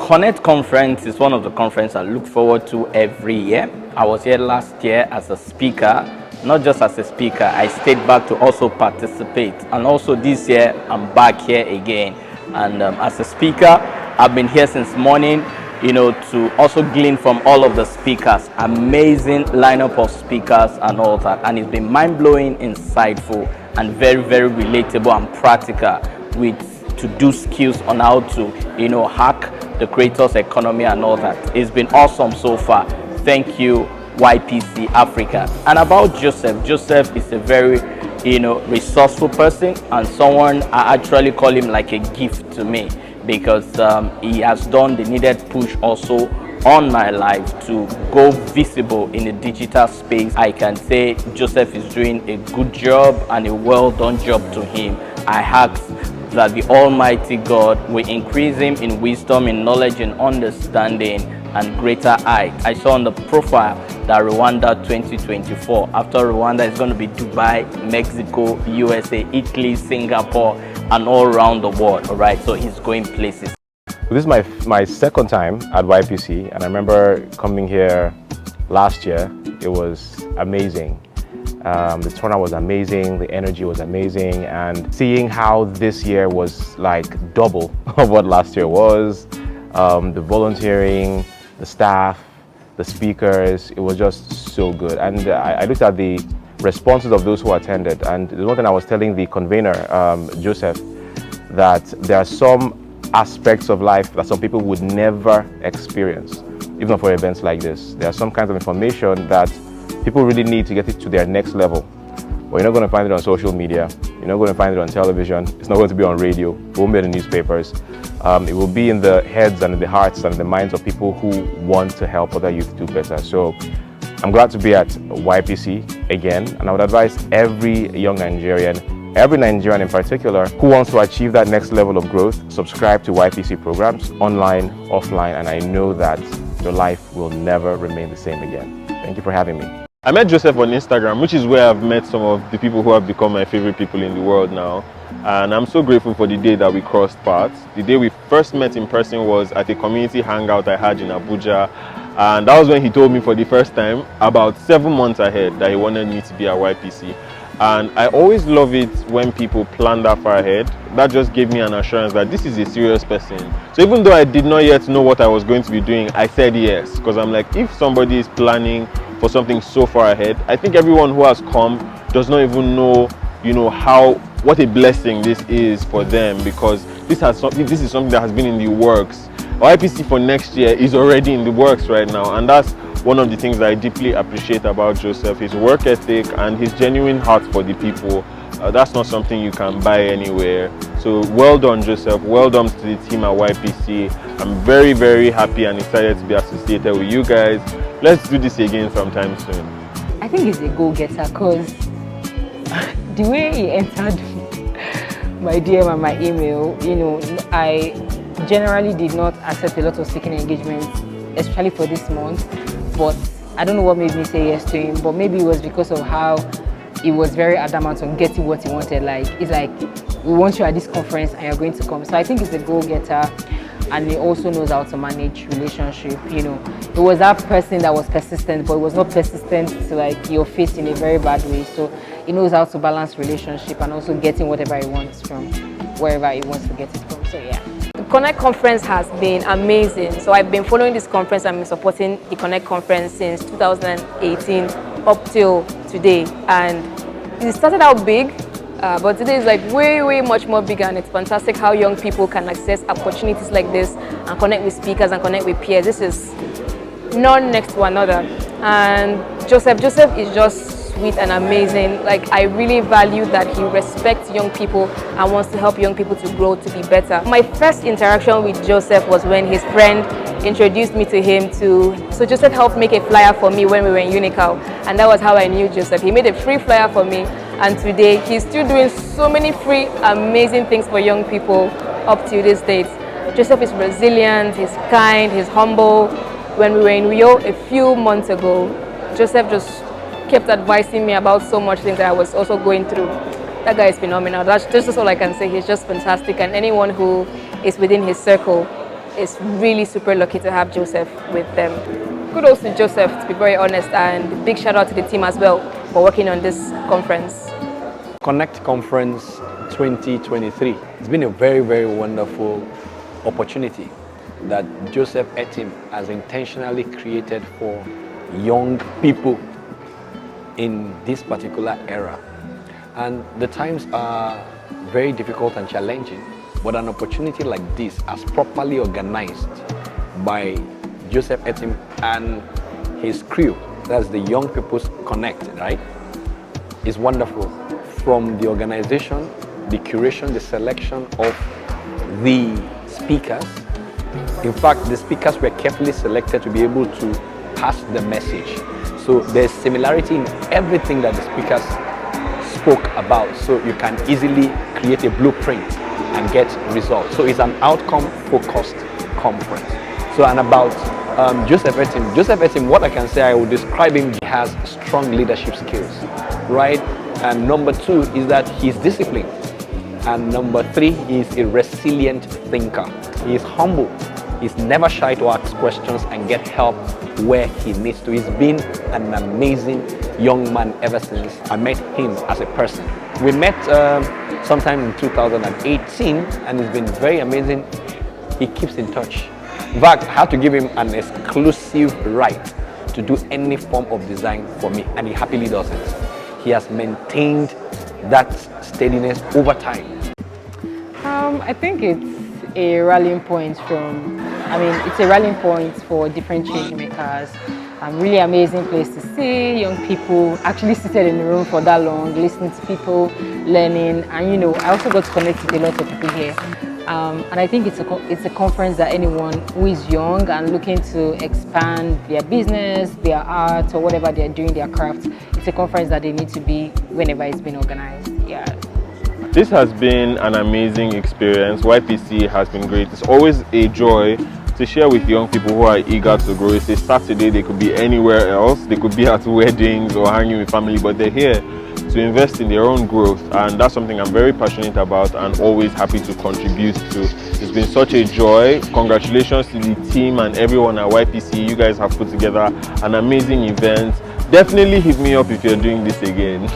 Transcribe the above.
Connect conference is one of the conferences I look forward to every year. I was here last year as a speaker. Not just as a speaker, I stayed back to also participate. And also this year, I'm back here again. And as a speaker, I've been here since morning, to also glean from all of the speakers. Amazing lineup of speakers and all that. And it's been mind-blowing, insightful, and very, very relatable and practical with to-do skills on how to, hack the creators' economy and all that. It's been awesome so far. Thank you, YPC Africa. And about Joseph is a very resourceful person, and someone I actually call him like a gift to me, because he has done the needed push also on my life to go visible in the digital space. I can say Joseph is doing a good job and a well done job to him. I ask that the Almighty God will increase him in wisdom, in knowledge, in understanding, and greater height. I saw on the profile that Rwanda 2024. After Rwanda, it's going to be Dubai, Mexico, USA, Italy, Singapore, and all around the world. All right, so he's going places. This is my second time at YPC, and I remember coming here last year. It was amazing. The turnout was amazing, the energy was amazing, and seeing how this year was like double of what last year was, the volunteering, the staff, the speakers, it was just so good. And I looked at the responses of those who attended, and the one thing I was telling the convener, Joseph, that there are some aspects of life that some people would never experience, even for events like this. There are some kinds of information that people really need to get it to their next level. But you're not going to find it on social media. You're not going to find it on television. It's not going to be on radio. It won't be in the newspapers. It will be in the heads and in the hearts and in the minds of people who want to help other youth do better. So I'm glad to be at YPC again. And I would advise every young Nigerian, every Nigerian in particular, who wants to achieve that next level of growth, subscribe to YPC programs, online, offline, and I know that your life will never remain the same again. Thank you for having me. I met Joseph on Instagram, which is where I've met some of the people who have become my favorite people in the world now. And I'm so grateful for the day that we crossed paths. The day we first met in person was at a community hangout I had in Abuja. And that was when he told me for the first time, about 7 months ahead, that he wanted me to be at YPC. And I always love it when people plan that far ahead. That just gave me an assurance that this is a serious person. So even though I did not yet know what I was going to be doing, I said yes. Because I'm like, if somebody is planning for something so far ahead, I think everyone who has come does not even know, what a blessing this is for them, because this is something that has been in the works. YPC for next year is already in the works right now, and that's one of the things that I deeply appreciate about Joseph, his work ethic and his genuine heart for the people. That's not something you can buy anywhere. So well done, Joseph. Well done to the team at YPC. I'm very, very happy and excited to be associated with you guys. Let's do this again sometime soon. I think he's a go-getter, because the way he entered my DM and my email, I generally did not accept a lot of speaking engagements, especially for this month. But I don't know what made me say yes to him, but maybe it was because of how he was very adamant on getting what he wanted. Like, it's like, we want you at this conference and you're going to come. So I think he's a go-getter, and he also knows how to manage relationship. He was that person that was persistent, but he was not persistent to like your face in a very bad way. So he knows how to balance relationship and also getting whatever he wants from wherever he wants to get it from. So yeah. The Connect conference has been amazing. So I've been following this conference and been supporting the Connect conference since 2018 up till today. And it started out big, but today is like way, way much more bigger, and it's fantastic how young people can access opportunities like this and connect with speakers and connect with peers. This is none next to another. And Joseph is just sweet and amazing. Like, I really value that he respects young people and wants to help young people to grow, to be better. My first interaction with Joseph was when his friend introduced me to him so Joseph helped make a flyer for me when we were in Unical, and that was how I knew Joseph. He made a free flyer for me, and today he's still doing so many free, amazing things for young people up to this date. Joseph is resilient, he's kind, he's humble. When we were in Rio a few months ago, Joseph just kept advising me about so much things that I was also going through. That guy is phenomenal. That's just all I can say. He's just fantastic, and anyone who is within his circle is really super lucky to have Joseph with them. Kudos to Joseph, to be very honest, and big shout out to the team as well for working on this conference. Connect Conference 2023. It's been a very, very wonderful opportunity that Joseph Etim has intentionally created for young people in this particular era. And the times are very difficult and challenging, but an opportunity like this, as properly organized by Joseph Etim and his crew, that's the Young People's Connect, right, is wonderful. From the organization, the curation, the selection of the speakers. In fact, the speakers were carefully selected to be able to pass the message. So there's similarity in everything that the speakers spoke about, so you can easily create a blueprint and get results. So it's an outcome-focused conference. So, and about Joseph Etim. Joseph Etim, what I can say, I would describe him, he has strong leadership skills, right? And number two is that he's disciplined. And number three, he's a resilient thinker. He is humble. He's never shy to ask questions and get help where he needs to. He's been an amazing young man ever since I met him as a person. We met sometime in 2018, and it's been very amazing. He keeps in touch. In fact, I had to give him an exclusive right to do any form of design for me, and he happily does it. He has maintained that steadiness over time. I think it's a rallying point it's a rallying point for different change makers. Really amazing place to see young people actually seated in the room for that long, listening to people, learning, and I also got to connect with a lot of people here. And I think it's a conference that anyone who is young and looking to expand their business, their art, or whatever they're doing, their craft, it's a conference that they need to be whenever it's been organized. Yeah. This has been an amazing experience. YPC has been great. It's always a joy to share with young people who are eager to grow. It's a Saturday, they could be anywhere else. They could be at weddings or hanging with family, but they're here to invest in their own growth, and that's something I'm very passionate about and always happy to contribute to. It's been such a joy. Congratulations to the team and everyone at YPC. You guys have put together an amazing event. Definitely hit me up if you're doing this again.